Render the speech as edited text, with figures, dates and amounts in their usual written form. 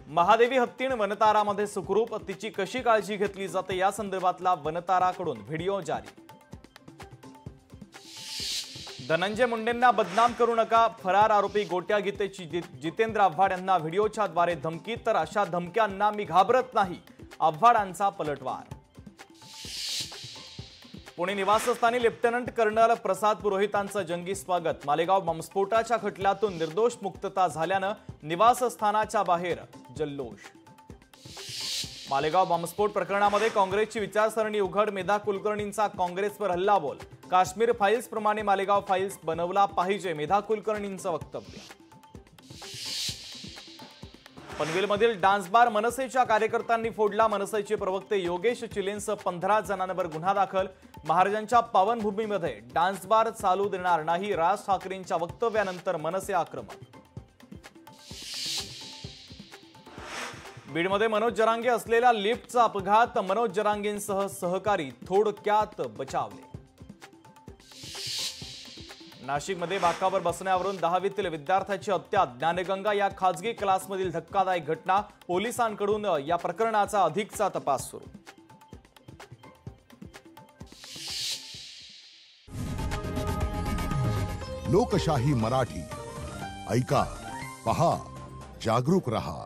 महादेवी हत्तीण वनतारामध्ये सुखरूप, तिची कशी काळजी घेतली जाते या संदर्भातला वनताराकडून व्हिडिओ जारी। धनंजय मुंडेंना बदनाम करू नका, फरार आरोपी गोट्या गीतेची जितेंद्र आव्हाड यांना व्हिडिओच्या द्वारे धमकी, तर अशा धमक्यांना मी घाबरत नाही, आव्हाडांचा पलटवार। पुणे निवासस्थानी लेफ्टनंट कर्नल प्रसाद पुरोहितांचं जंगी स्वागत। मालेगाव बॉम्बस्फोटाच्या खटल्यातून निर्दोष मुक्तता झाल्यानं निवासस्थानाच्या बाहेर जल्लोष। मालेगाव बॉम्बस्फोट प्रकरणामध्ये काँग्रेसची विचारसरणी उघड, मेधा कुलकर्णींचा काँग्रेसवर हल्लाबोल। काश्मीर फाईल्स प्रमाणे मालेगाव फाईल्स बनवला पाहिजे, मेधा कुलकर्णींचं वक्तव्य। पनवेलमधील डान्स बार मनसेच्या कार्यकर्त्यांनी फोडला, मनसेचे प्रवक्ते योगेश चिलेंसह 15 जणांवर गुन्हा दाखल। महाराजांच्या पावनभूमीमध्ये डान्स बार चालू देणार नाही, राज ठाकरेंच्या वक्तव्यानंतर मनसे आक्रमक। बीडमध्ये मनोज जरांगे असलेल्या लिफ्टचा अपघात, मनोज जरांगेंसह सहकारी थोडक्यात बचावले। नाशिकमध्ये बाकावर बसण्यावरून 10वीतील विद्यार्थ्याची हत्या, ज्ञानगंगा या खासगी क्लासमधील धक्कादायक घटना, पोलिसांकडून या प्रकरणाचा अधिकचा तपास सुरू। लोकशाही मराठी ऐका, पहा, जागरूक रहा।